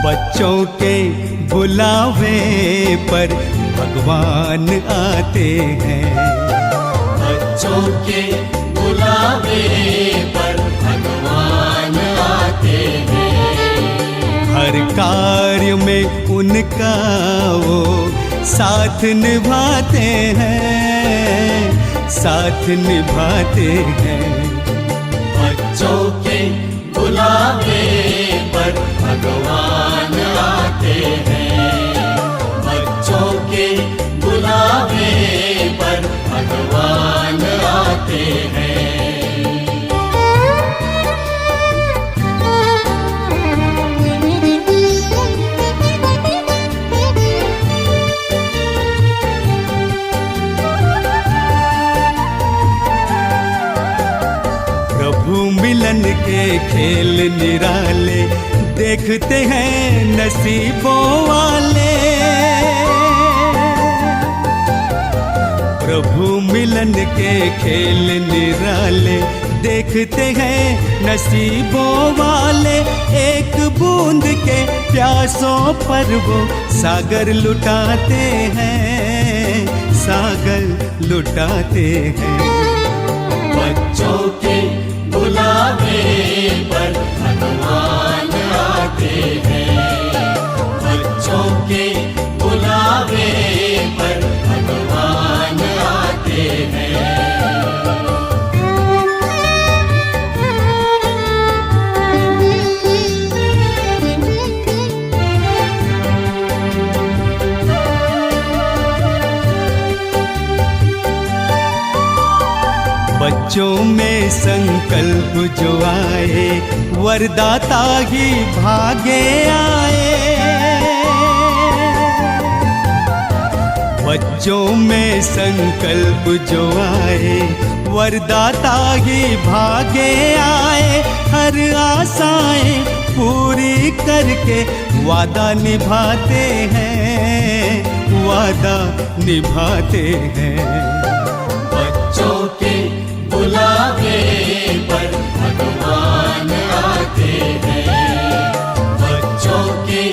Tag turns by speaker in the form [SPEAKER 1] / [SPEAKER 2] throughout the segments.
[SPEAKER 1] बच्चों के बुलावे पर भगवान आते हैं।
[SPEAKER 2] बच्चों के बुलावे पर भगवान आते हैं।
[SPEAKER 1] हर कार्य में उनका वो साथ निभाते हैं, साथ निभाते हैं।
[SPEAKER 2] बच्चों के बुलावे पर भगवान आते हैं। बच्चों के बुलावे पर भगवान आते हैं।
[SPEAKER 1] मिलन के खेल निराले देखते हैं नसीबों वाले। प्रभु मिलन के खेल निराले देखते हैं नसीबों वाले। एक बूंद के प्यासों पर वो सागर लुटाते हैं, सागर लुटाते हैं।
[SPEAKER 2] बच्चों के बुलावे पर भगवान आते हैं। बच्चों के बुलावे पर भगवान आते हैं।
[SPEAKER 1] बच्चों में संकल्प जो आए वरदाता ही भागे आए। बच्चों में संकल्प जो आए वरदाता ही भागे आए। हर आशाएं पूरी करके वादा निभाते हैं, वादा निभाते हैं।
[SPEAKER 2] बच्चों के बुलावे पर भगवान आते हैं। बच्चों के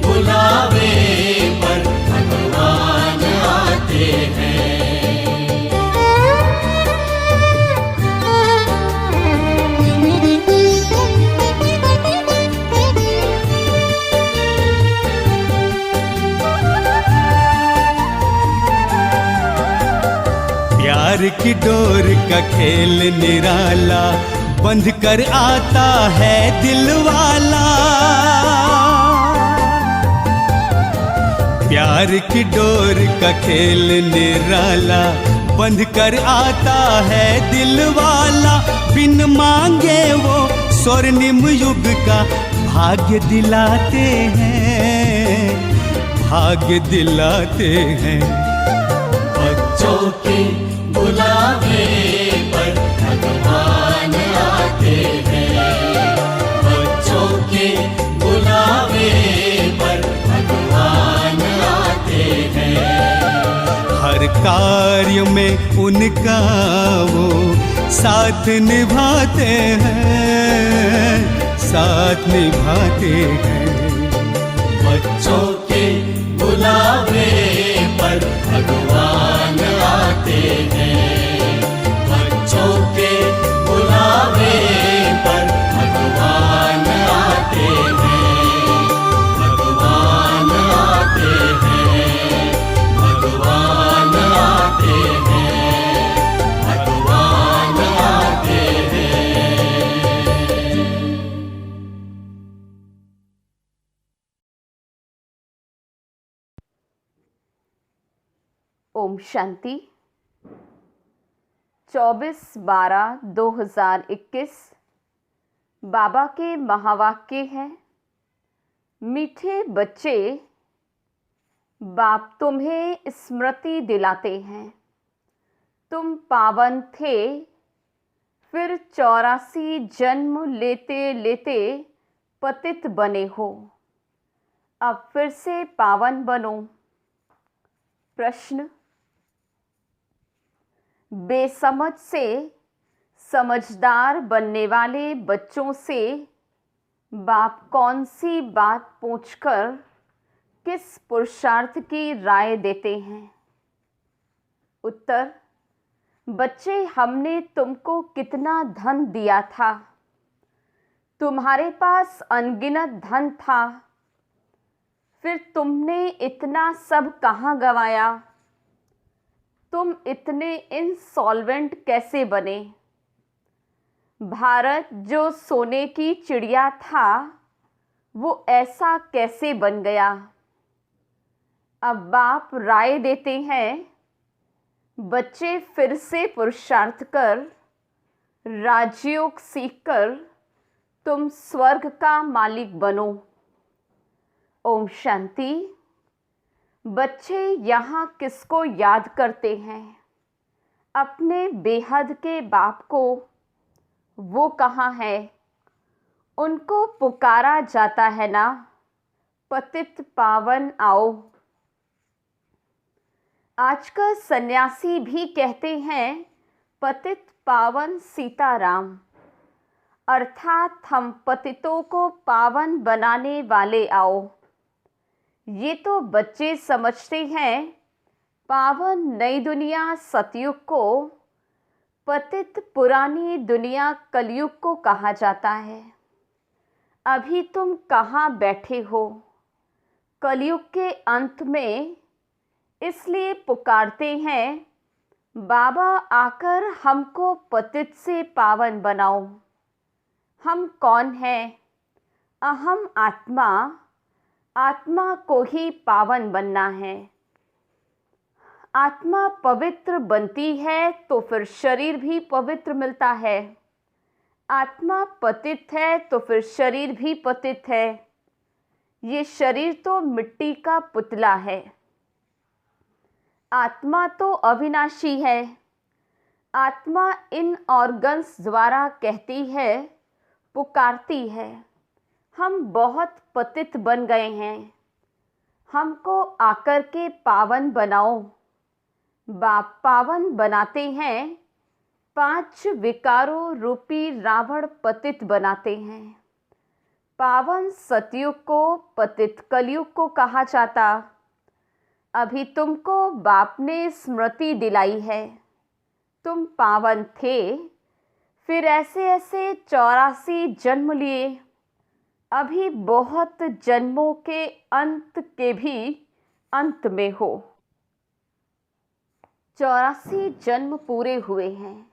[SPEAKER 2] बुलावे पर भगवान आते हैं।
[SPEAKER 1] प्यार की डोर का खेल निराला बंध कर आता है दिल वाला। प्यार की डोर का खेल निराला बंध कर आता है दिल वाला। बिन मांगे वो स्वर्णिम युग का भाग्य दिलाते हैं, भाग्य दिलाते हैं।
[SPEAKER 2] बच्चों के बुलावे पर भगवान आते हैं। बच्चों के बुलावे पर भगवान आते हैं।
[SPEAKER 1] हर कार्य में उनका वो साथ निभाते हैं, साथ निभाते हैं।
[SPEAKER 2] बच्चों के बुलावे पर भगवान आते हैं। बच्चों के बुलावे पर भगवान आते हैं। भगवान आते हैं। भगवान आते हैं। भगवान आते हैं।
[SPEAKER 3] ओम शांति। 24/12/2021 बाबा के महावाक्य है। मीठे बच्चे, बाप तुम्हें स्मृति दिलाते हैं। तुम पावन थे, फिर 84 जन्म लेते लेते पतित बने हो। अब फिर से पावन बनो। प्रश्न: बेसमझ से समझदार बनने वाले बच्चों से बाप कौन सी बात पूछकर किस पुरुषार्थ की राय देते हैं? उत्तर: बच्चे, हमने तुमको कितना धन दिया था, तुम्हारे पास अनगिनत धन था, फिर तुमने इतना सब कहाँ गंवाया? तुम इतने इंसॉल्वेंट कैसे बने? भारत जो सोने की चिड़िया था वो ऐसा कैसे बन गया? अब बाप राय देते हैं, बच्चे फिर से पुरुषार्थ कर, राजयोग सीखकर तुम स्वर्ग का मालिक बनो। ओम शांति। बच्चे यहाँ किसको याद करते हैं? अपने बेहद के बाप को। वो कहाँ है? उनको पुकारा जाता है ना, पतित पावन आओ। आजकल सन्यासी भी कहते हैं पतित पावन सीताराम, अर्थात हम पतितों को पावन बनाने वाले आओ। ये तो बच्चे समझते हैं पावन नई दुनिया सतयुग को, पतित पुरानी दुनिया कलयुग को कहा जाता है। अभी तुम कहाँ बैठे हो? कलयुग के अंत में। इसलिए पुकारते हैं, बाबा आकर हमको पतित से पावन बनाओ। हम कौन हैं? अहम आत्मा। आत्मा को ही पावन बनना है। आत्मा पवित्र बनती है तो फिर शरीर भी पवित्र मिलता है। आत्मा पतित है तो फिर शरीर भी पतित है। ये शरीर तो मिट्टी का पुतला है। आत्मा तो अविनाशी है। आत्मा इन ऑर्गन्स द्वारा कहती है, पुकारती है, हम बहुत पतित बन गए हैं, हमको आकर के पावन बनाओ। बाप पावन बनाते हैं, 5 विकारों रूपी रावण पतित बनाते हैं। पावन सतयुग को पतित कलयुग को कहा जाता। अभी तुमको बाप ने स्मृति दिलाई है, तुम पावन थे, फिर ऐसे ऐसे 84 जन्म लिए। अभी बहुत जन्मों के अंत के भी अंत में हो। 84 जन्म पूरे हुए हैं।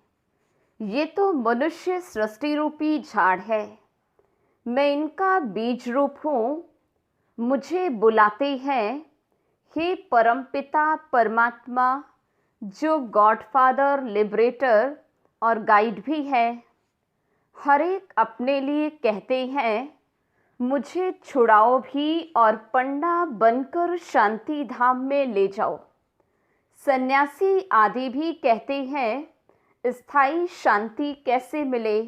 [SPEAKER 3] ये तो मनुष्य सृष्टि रूपी झाड़ है। मैं इनका बीज रूप हूँ। मुझे बुलाते हैं, हे परमपिता परमात्मा, जो गॉडफादर, लिबरेटर और गाइड भी है। हर एक अपने लिए कहते हैं, मुझे छुड़ाओ भी और पंडा बनकर शांति धाम में ले जाओ। सन्यासी आदि भी कहते हैं, स्थायी शांति कैसे मिले?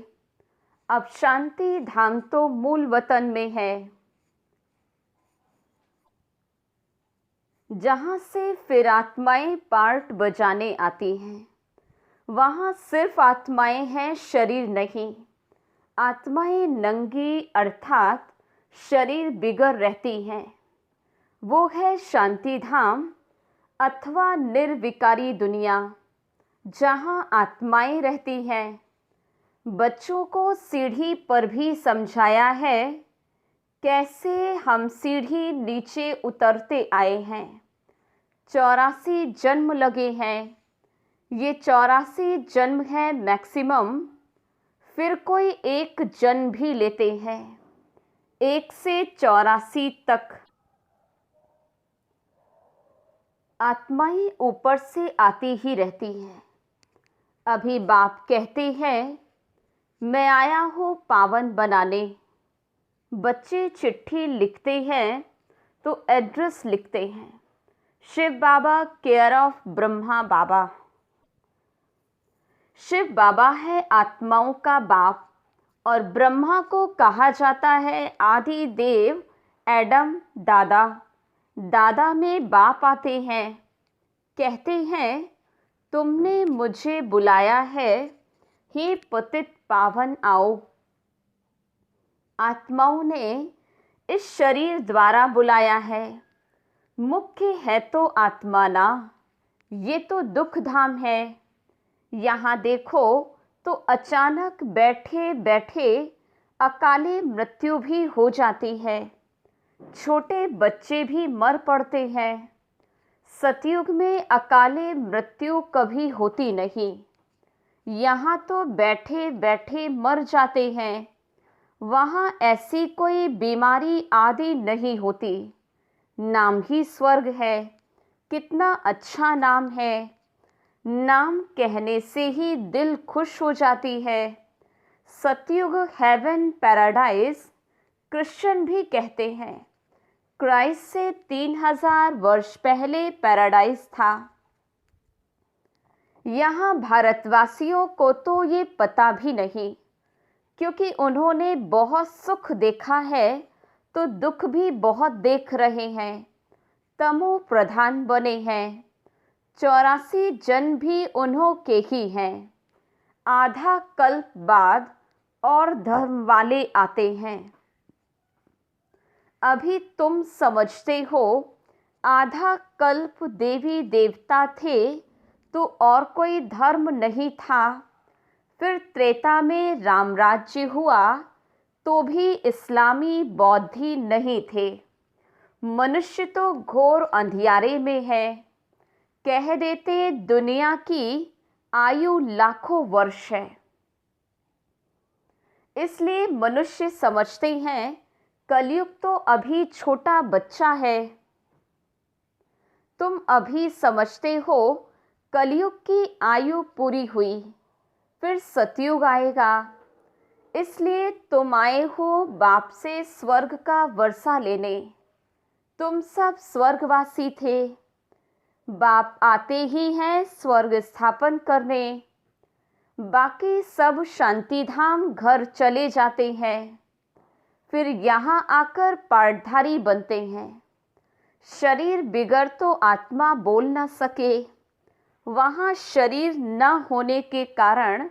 [SPEAKER 3] अब शांति धाम तो मूल वतन में है, जहाँ से फिर आत्माएं पार्ट बजाने आती हैं। वहाँ सिर्फ आत्माएं हैं, शरीर नहीं। आत्माएं नंगी अर्थात शरीर बिगड़ रहती हैं। वो है शांति धाम अथवा निर्विकारी दुनिया, जहाँ आत्माएं रहती हैं। बच्चों को सीढ़ी पर भी समझाया है, कैसे हम सीढ़ी नीचे उतरते आए हैं। 84 जन्म लगे हैं। ये 84 जन्म है मैक्सिमम। फिर कोई एक जन्म भी लेते हैं, 1 से 84 तक। आत्माएं ऊपर से आती ही रहती हैं। अभी बाप कहते हैं, मैं आया हूँ पावन बनाने। बच्चे चिट्ठी लिखते हैं तो एड्रेस लिखते हैं, शिव बाबा, केयर ऑफ ब्रह्मा बाबा। शिव बाबा है आत्माओं का बाप और ब्रह्मा को कहा जाता है आदि देव, एडम दादा। दादा में बाप आते हैं, कहते हैं, तुमने मुझे बुलाया है, हे पतित पावन आओ। आत्माओं ने इस शरीर द्वारा बुलाया है। मुख्य है तो आत्मा ना, ये तो दुख धाम है। यहाँ देखो तो अचानक बैठे बैठे अकाले मृत्यु भी हो जाती है। छोटे बच्चे भी मर पड़ते हैं। सतयुग में अकाले मृत्यु कभी होती नहीं। यहाँ तो बैठे बैठे मर जाते हैं। वहाँ ऐसी कोई बीमारी आदि नहीं होती। नाम ही स्वर्ग है। कितना अच्छा नाम है। नाम कहने से ही दिल खुश हो जाती है। सतयुग हेवन पैराडाइज क्रिश्चियन भी कहते हैं। क्राइस्ट से 3000 वर्ष पहले पैराडाइज था। यहाँ भारतवासियों को तो ये पता भी नहीं, क्योंकि उन्होंने बहुत सुख देखा है तो दुख भी बहुत देख रहे हैं। तमो प्रधान बने हैं। 84 जन्म भी उन्हों के ही हैं। आधा कल्प बाद और धर्म वाले आते हैं। अभी तुम समझते हो आधा कल्प देवी देवता थे तो और कोई धर्म नहीं था। फिर त्रेता में राम राज्य हुआ तो भी इस्लामी बौद्धि नहीं थे। मनुष्य तो घोर अंधियारे में है। कह देते दुनिया की आयु लाखों वर्ष है। इसलिए मनुष्य समझते हैं कलयुग तो अभी छोटा बच्चा है। तुम अभी समझते हो कलयुग की आयु पूरी हुई, फिर सतयुग आएगा। इसलिए तुम आए हो बाप से स्वर्ग का वर्षा लेने। तुम सब स्वर्गवासी थे। बाप आते ही हैं स्वर्ग स्थापन करने। बाकी सब शांतिधाम घर चले जाते हैं। फिर यहाँ आकर पाठधारी बनते हैं। शरीर बिगड़ तो आत्मा बोल ना सके। वहाँ शरीर न होने के कारण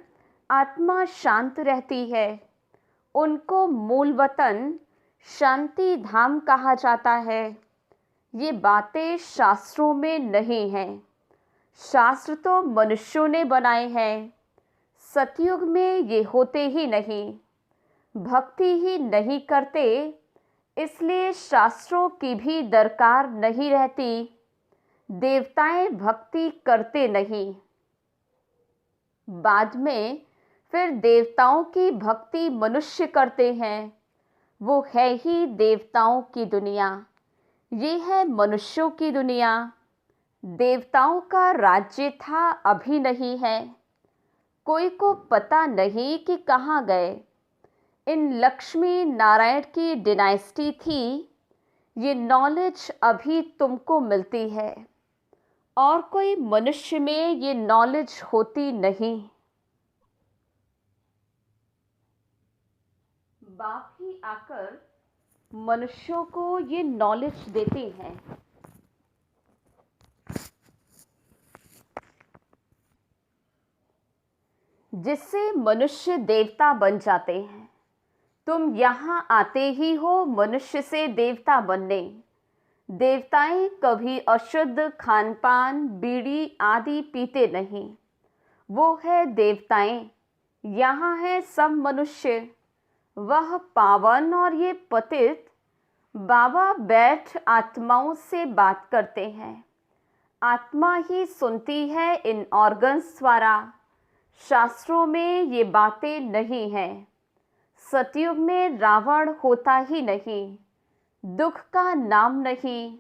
[SPEAKER 3] आत्मा शांत रहती है। उनको मूल वतन शांति धाम कहा जाता है। ये बातें शास्त्रों में नहीं हैं। शास्त्र तो मनुष्यों ने बनाए हैं। सतयुग में ये होते ही नहीं। भक्ति ही नहीं करते, इसलिए शास्त्रों की भी दरकार नहीं रहती। देवताएं भक्ति करते नहीं। बाद में फिर देवताओं की भक्ति मनुष्य करते हैं। वो है ही देवताओं की दुनिया। ये है मनुष्यों की दुनिया। देवताओं का राज्य था, अभी नहीं है। कोई को पता नहीं कि कहाँ गए। इन लक्ष्मी नारायण की डिनाइस्टी थी। ये नॉलेज अभी तुमको मिलती है और कोई मनुष्य में ये नॉलेज होती नहीं। बाप ही आकर मनुष्यों को ये नॉलेज देते हैं। जिससे मनुष्य देवता बन जाते हैं। तुम यहाँ आते ही हो मनुष्य से देवता बनने। देवताएं कभी अशुद्ध खान पान बीड़ी आदि पीते नहीं। वो है देवताएं। यहाँ है सब मनुष्य। वह पावन और ये पतित। बाबा बैठ आत्माओं से बात करते हैं। आत्मा ही सुनती है इन ऑर्गन्स द्वारा। शास्त्रों में ये बातें नहीं हैं। सतयुग में रावण होता ही नहीं। दुख का नाम नहीं।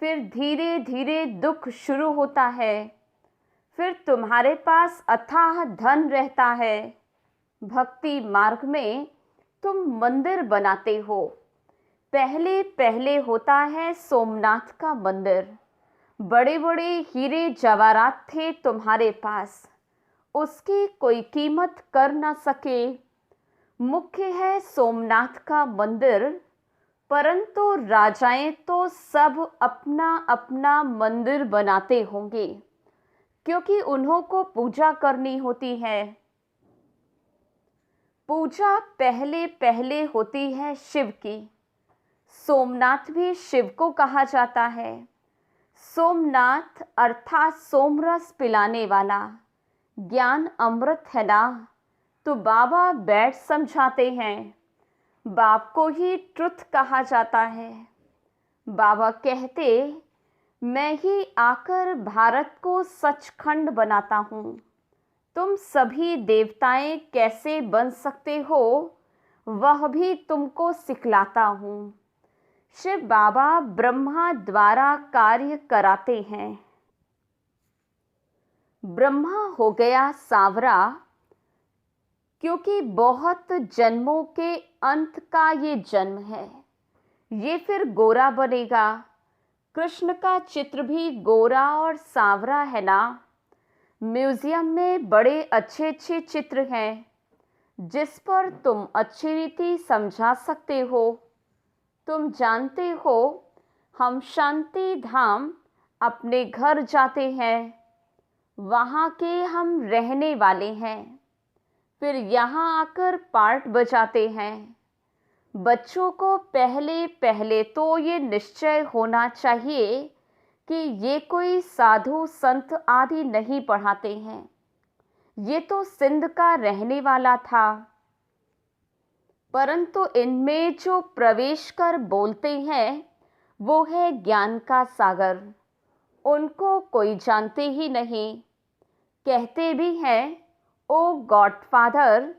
[SPEAKER 3] फिर धीरे धीरे दुख शुरू होता है। फिर तुम्हारे पास अथाह धन रहता है। भक्ति मार्ग में तुम मंदिर बनाते हो। पहले पहले होता है सोमनाथ का मंदिर। बड़े बड़े हीरे जवाहरात थे तुम्हारे पास, उसकी कोई कीमत कर ना सके। मुख्य है सोमनाथ का मंदिर, परंतु राजाएं तो सब अपना अपना मंदिर बनाते होंगे, क्योंकि उन्हों को पूजा करनी होती है। पूजा पहले पहले होती है शिव की। सोमनाथ भी शिव को कहा जाता है। सोमनाथ अर्थात सोमरस पिलाने वाला, ज्ञान अमृत है ना। तो बाबा बैठ समझाते हैं। बाप को ही ट्रुथ कहा जाता है। बाबा कहते, मैं ही आकर भारत को सचखंड बनाता हूँ। तुम सभी देवताएं कैसे बन सकते हो वह भी तुमको सिखलाता हूँ। शिव बाबा ब्रह्मा द्वारा कार्य कराते हैं। ब्रह्मा हो गया सांवरा, क्योंकि बहुत जन्मों के अंत का ये जन्म है। ये फिर गोरा बनेगा। कृष्ण का चित्र भी गोरा और सांवरा है ना। म्यूजियम में बड़े अच्छे अच्छे चित्र हैं जिस पर तुम अच्छी रीति समझा सकते हो। तुम जानते हो, हम शांति धाम अपने घर जाते हैं, वहाँ के हम रहने वाले हैं, फिर यहाँ आकर पार्ट बजाते हैं। बच्चों को पहले पहले तो ये निश्चय होना चाहिए कि ये कोई साधु संत आदि नहीं पढ़ाते हैं। ये तो सिंध का रहने वाला था, परंतु इनमें जो प्रवेश कर बोलते हैं वो है ज्ञान का सागर। उनको कोई जानते ही नहीं। कहते भी हैं ओ गॉडफादर,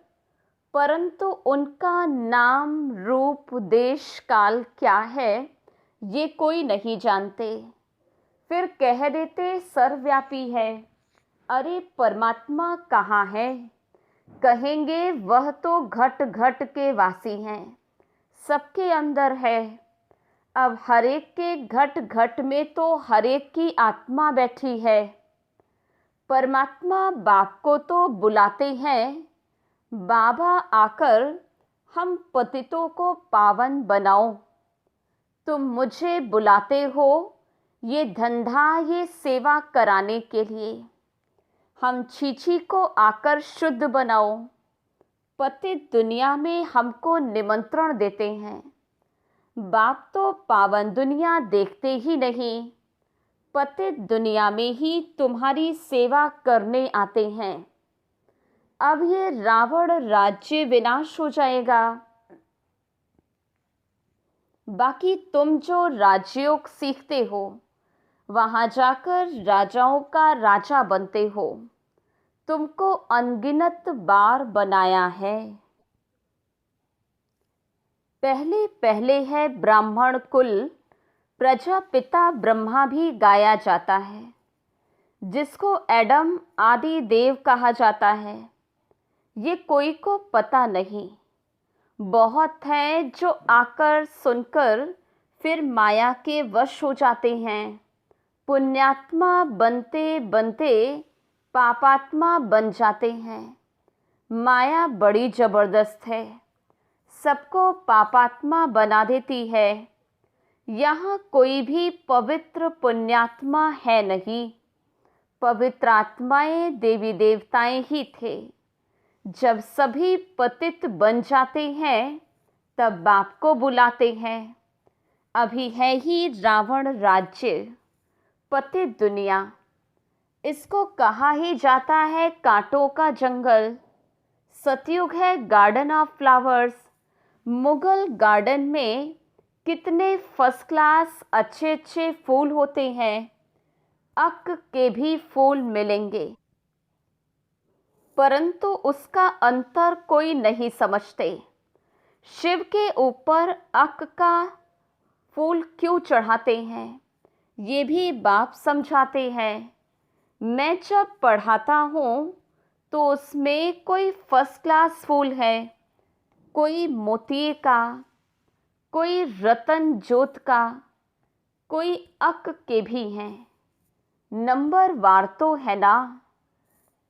[SPEAKER 3] परंतु उनका नाम रूप देश काल क्या है ये कोई नहीं जानते। फिर कह देते सर्वव्यापी है। अरे परमात्मा कहाँ है? कहेंगे वह तो घट घट के वासी हैं, सबके अंदर है। अब हरेक के घट घट में तो हरेक की आत्मा बैठी है। परमात्मा बाप को तो बुलाते हैं, बाबा आकर हम पतितों को पावन बनाओ। तुम मुझे बुलाते हो ये धंधा ये सेवा कराने के लिए। हम छीछी को आकर शुद्ध बनाओ। पतित दुनिया में हमको निमंत्रण देते हैं। बाप तो पावन दुनिया देखते ही नहीं, पतित दुनिया में ही तुम्हारी सेवा करने आते हैं। अब ये रावण राज्य विनाश हो जाएगा। बाकी तुम जो राजयोग सीखते हो, वहां जाकर राजाओं का राजा बनते हो। तुमको अनगिनत बार बनाया है। पहले पहले है ब्राह्मण कुल, प्रजापिता ब्रह्मा भी गाया जाता है, जिसको एडम आदि देव कहा जाता है। ये कोई को पता नहीं। बहुत हैं जो आकर सुनकर फिर माया के वश हो जाते हैं। पुण्यात्मा बनते बनते पापात्मा बन जाते हैं। माया बड़ी जबरदस्त है, सबको पापात्मा बना देती है। यहाँ कोई भी पवित्र पुण्यात्मा है नहीं। पवित्र आत्माएं देवी देवताएं ही थे। जब सभी पतित बन जाते हैं तब बाप को बुलाते हैं। अभी है ही रावण राज्य, पतित दुनिया। इसको कहा ही जाता है कांटों का जंगल। सतयुग है garden of flowers. Mughal garden में कितने फर्स्ट क्लास अच्छे अच्छे फूल होते हैं। अक के भी फूल मिलेंगे, परंतु उसका अंतर कोई नहीं समझते। शिव के ऊपर अक का फूल क्यों चढ़ाते हैं ये भी बाप समझाते हैं। मैं जब पढ़ाता हूँ तो उसमें कोई फर्स्ट क्लास फूल है, कोई मोतिये का, कोई रतन जोत का, कोई अक के भी हैं। नंबर वार तो है ना।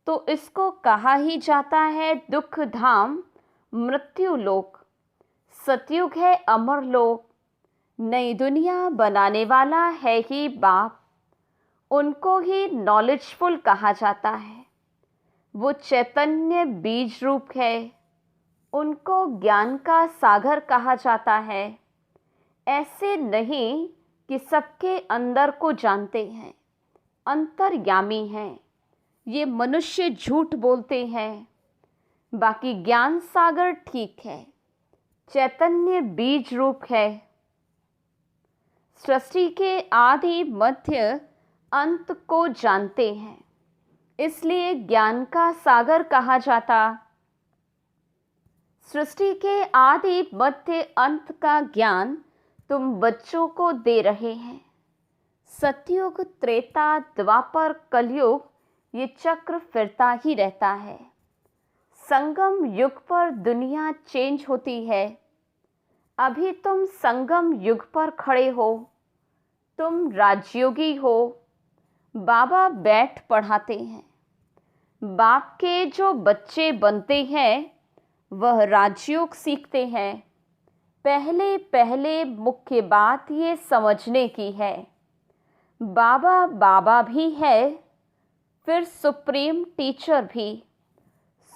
[SPEAKER 3] तो इसको कहा ही जाता है दुख धाम, मृत्यु लोक। सतयुग है अमर लोक। नई दुनिया बनाने वाला है ही बाप। उनको ही नॉलेजफुल कहा जाता है। वो चैतन्य बीज रूप है। उनको ज्ञान का सागर कहा जाता है। ऐसे नहीं कि सबके अंदर को जानते हैं, अंतर्यामी हैं। ये मनुष्य झूठ बोलते हैं। बाकी ज्ञान सागर ठीक है, चैतन्य बीज रूप है। सृष्टि के आदि मध्य अंत को जानते हैं, इसलिए ज्ञान का सागर कहा जाता। सृष्टि के आदि मध्य अंत का ज्ञान तुम बच्चों को दे रहे हैं। सतयुग, त्रेता, द्वापर, कलयुग, ये चक्र फिरता ही रहता है। संगम युग पर दुनिया चेंज होती है। अभी तुम संगम युग पर खड़े हो, तुम राजयोगी हो। बाबा बैठ पढ़ाते हैं। बाप के जो बच्चे बनते हैं वह राजयोग सीखते हैं। पहले पहले मुख्य बात ये समझने की है, बाबा बाबा भी है, फिर सुप्रीम टीचर भी,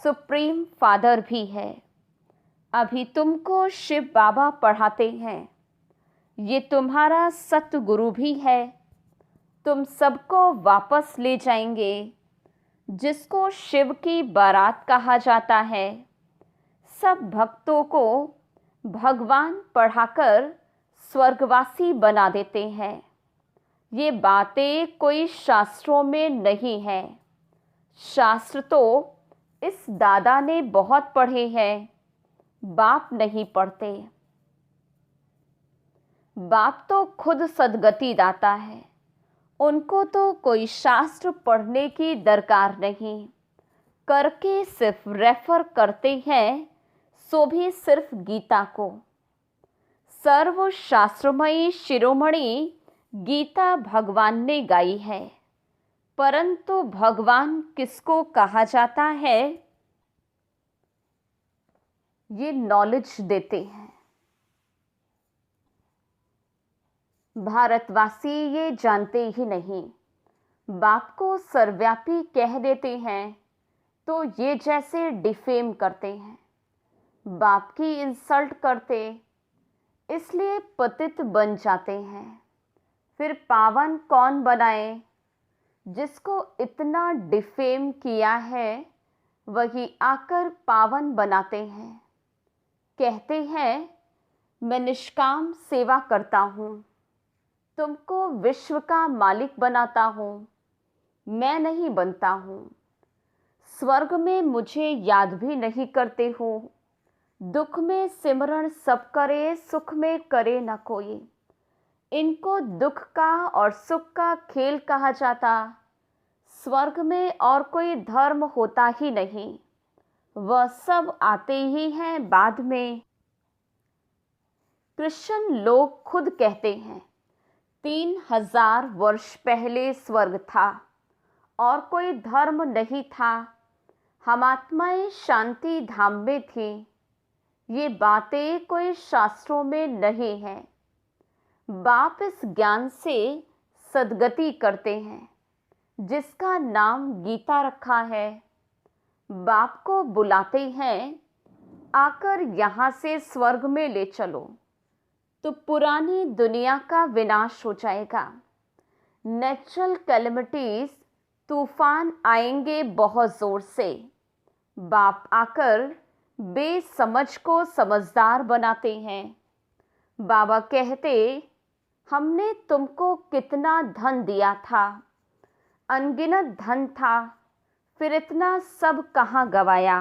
[SPEAKER 3] सुप्रीम फादर भी है। अभी तुमको शिव बाबा पढ़ाते हैं। ये तुम्हारा सतगुरु भी है। तुम सबको वापस ले जाएंगे, जिसको शिव की बारात कहा जाता है। सब भक्तों को भगवान पढ़ाकर स्वर्गवासी बना देते हैं। ये बातें कोई शास्त्रों में नहीं है। शास्त्र तो इस दादा ने बहुत पढ़े हैं, बाप नहीं पढ़ते। बाप तो खुद सद्गति दाता है, उनको तो कोई शास्त्र पढ़ने की दरकार नहीं। करके सिर्फ रेफर करते हैं, सो भी सिर्फ गीता को। सर्व शास्त्रमयी शिरोमणि गीता भगवान ने गाई है, परंतु भगवान किसको कहा जाता है, ये नॉलेज देते हैं। भारतवासी ये जानते ही नहीं। बाप को सर्वव्यापी कह देते हैं तो ये जैसे डिफेम करते हैं, बाप की इंसल्ट करते, इसलिए पतित बन जाते हैं। फिर पावन कौन बनाए? जिसको इतना डिफेम किया है वही आकर पावन बनाते हैं। कहते हैं मैं निष्काम सेवा करता हूँ, तुमको विश्व का मालिक बनाता हूँ। मैं नहीं बनता हूँ। स्वर्ग में मुझे याद भी नहीं करते हो। दुख में सिमरण सब करे, सुख में करे न कोई। इनको दुख का और सुख का खेल कहा जाता। स्वर्ग में और कोई धर्म होता ही नहीं, वह सब आते ही हैं बाद में। कृष्ण लोग खुद कहते हैं 3000 वर्ष पहले स्वर्ग था और कोई धर्म नहीं था। हम आत्माएं शांति धाम में थी। ये बातें कोई शास्त्रों में नहीं है। बाप इस ज्ञान से सद्गति करते हैं, जिसका नाम गीता रखा है। बाप को बुलाते हैं, आकर यहाँ से स्वर्ग में ले चलो, तो पुरानी दुनिया का विनाश हो जाएगा। नेचुरल कैलेमिटीज, तूफान आएंगे बहुत जोर से। बाप आकर बेसमझ को समझदार बनाते हैं। बाबा कहते हमने तुमको कितना धन दिया था, अनगिनत धन था, फिर इतना सब कहाँ गवाया।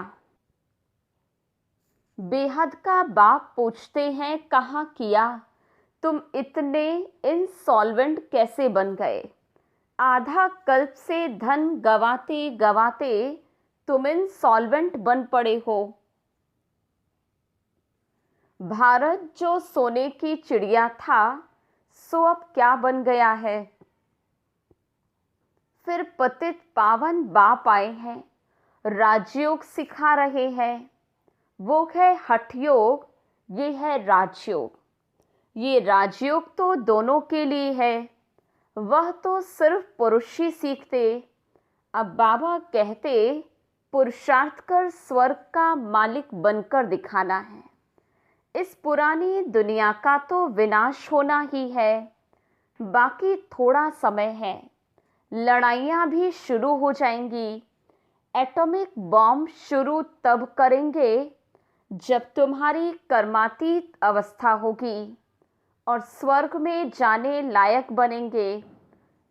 [SPEAKER 3] बेहद का बाप पूछते हैं कहाँ किया, तुम इतने इंसॉल्वेंट कैसे बन गए। आधा कल्प से धन गवाते गवाते तुम इंसॉल्वेंट बन पड़े हो। भारत जो सोने की चिड़िया था, सो अब क्या बन गया है। फिर पतित पावन बाप आए हैं, राजयोग सिखा रहे हैं। वो है हठ योग, ये है राजयोग। ये राजयोग तो दोनों के लिए है, वह तो सिर्फ पुरुष ही सीखते। अब बाबा कहते पुरुषार्थ कर स्वर्ग का मालिक बनकर दिखाना है। इस पुरानी दुनिया का तो विनाश होना ही है, बाकी थोड़ा समय है। लड़ाइयाँ भी शुरू हो जाएंगी। एटॉमिक बॉम्ब शुरू तब करेंगे जब तुम्हारी कर्मातीत अवस्था होगी और स्वर्ग में जाने लायक बनेंगे।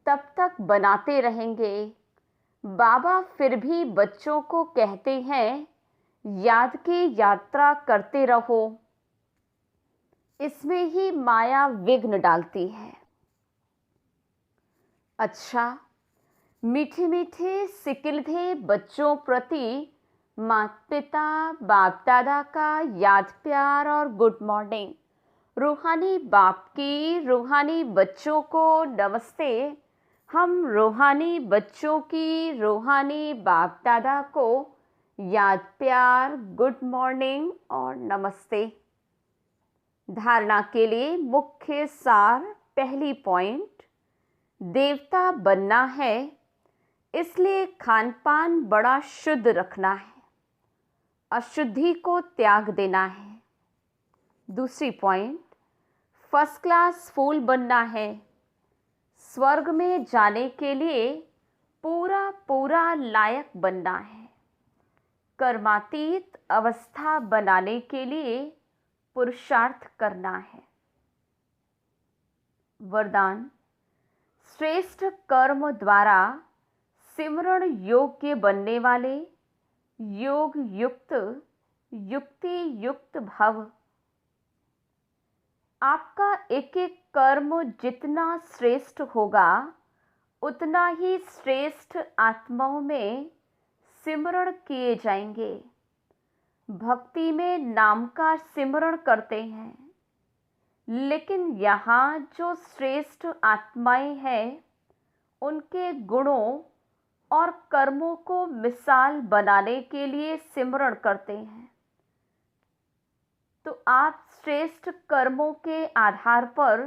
[SPEAKER 3] तब तक बनाते रहेंगे। बाबा फिर भी बच्चों को कहते हैं, याद की यात्रा करते रहो। इसमें ही माया विघ्न डालती है। अच्छा, मीठे मीठे सिकिलधे बच्चों प्रति माता पिता बाप दादा का याद प्यार और गुड मॉर्निंग। रूहानी बाप की रूहानी बच्चों को नमस्ते। हम रूहानी बच्चों की रूहानी बाप दादा को याद प्यार गुड मॉर्निंग और नमस्ते। धारणा के लिए मुख्य सार। पहली पॉइंट, देवता बनना है, इसलिए खान पान बड़ा शुद्ध रखना है, अशुद्धि को त्याग देना है। दूसरी पॉइंट, फर्स्ट क्लास फूल बनना है, स्वर्ग में जाने के लिए पूरा पूरा लायक बनना है। कर्मातीत अवस्था बनाने के लिए पुरुषार्थ करना है। वरदान, श्रेष्ठ कर्म द्वारा सिमरण योग्य बनने वाले योग युक्त युक्ति युक्त भव। आपका एक एक कर्म जितना श्रेष्ठ होगा, उतना ही श्रेष्ठ आत्माओं में सिमरण किए जाएंगे। भक्ति में नाम का सिमरण करते हैं, लेकिन यहाँ जो श्रेष्ठ आत्माएं हैं, उनके गुणों और कर्मों को मिसाल बनाने के लिए सिमरण करते हैं। तो आप श्रेष्ठ कर्मों के आधार पर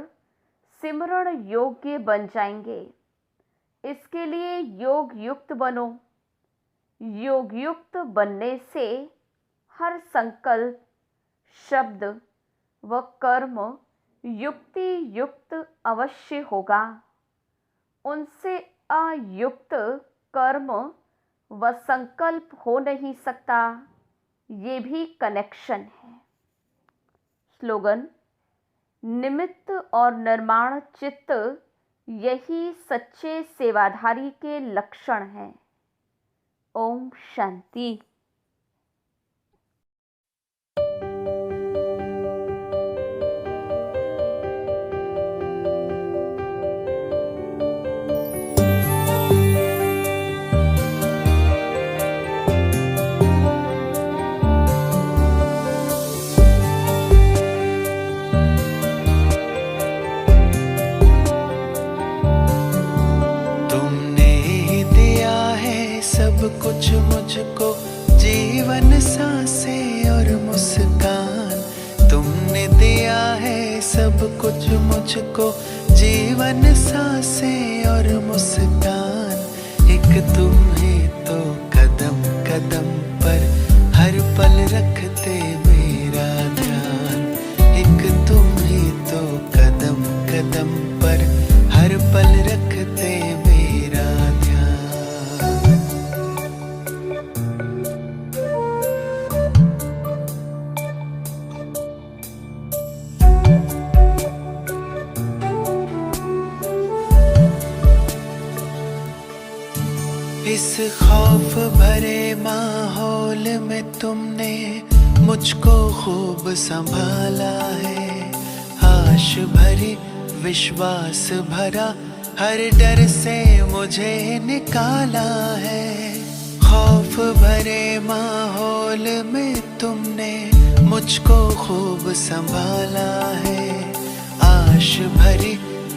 [SPEAKER 3] सिमरण योग्य बन जाएंगे। इसके लिए योग युक्त बनो। योग युक्त बनने से हर संकल्प, शब्द व कर्म युक्ति युक्त अवश्य होगा। उनसे अयुक्त कर्म व संकल्प हो नहीं सकता। ये भी कनेक्शन है। स्लोगन, निमित्त और निर्माण चित्त यही सच्चे सेवाधारी के लक्षण हैं। ओम शांति।
[SPEAKER 4] कुछ मुझको जीवन सांसें और मुस्कान। तुमने दिया है सब कुछ मुझको जीवन सांसें और मुस्कान। एक तुम ही तो कदम कदम पर हर पल रखते मेरा ध्यान। एक तुम ही तो कदम कदम पर हर पल रखते मेरा ध्यान। इस खौफ भरे माहौल में तुमने मुझको खूब संभाला है। आश भरी विश्वास भरा हर डर से मुझे निकाला है। खौफ भरे माहौल में तुमने मुझको खूब संभाला है। आश भरी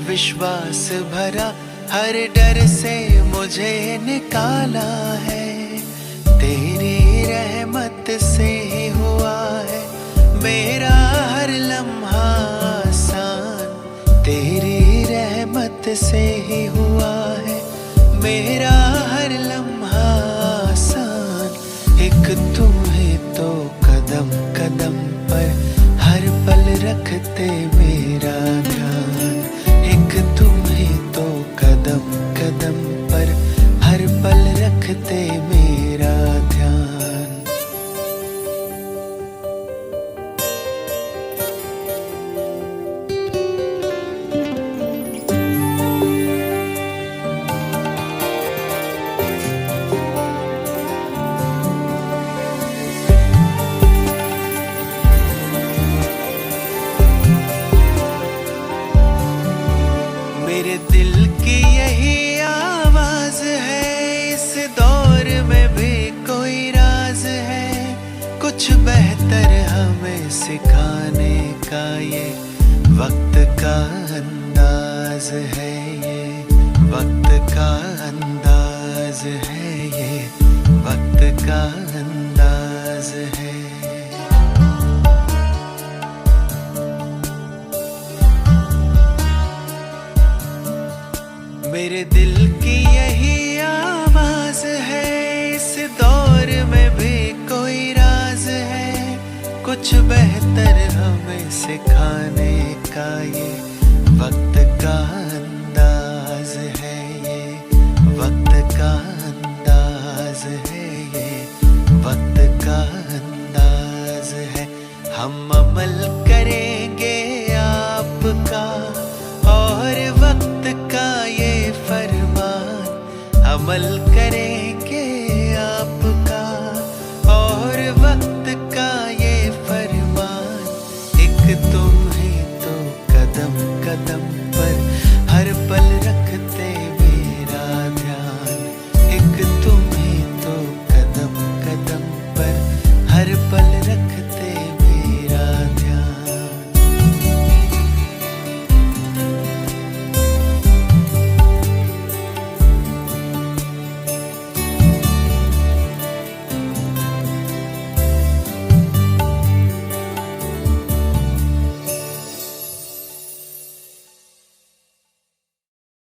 [SPEAKER 4] विश्वास भरा हर डर से मुझे निकाला है। तेरी रहमत से ही हुआ है मेरा हर लम्हा आसान। तेरी रहमत से ही हुआ है मेरा हर लम्हा आसान। रखते मेरा ध्यान। एक तुम ही तो कदम कदम पर हर पल रखते मेरा ध्यान। मेरे दिल की यही आवाज है, इस दौर में भी कोई राज है। कुछ बेहतर हमें सिखाने का ये वक्त का अंदाज है, ये वक्त का अंदाज है, ये वक्त का अंदाज है। मेरे दिल की यही आवाज है, इस दौर में भी कोई राज है। कुछ बेहतर हमें सिखाने का ये वक्त का अंदाज है, ये वक्त का अंदाज है, ये वक्त का अंदाज है। हम अमल करेंगे आपका और वक्त का ये फरमान, अमल करें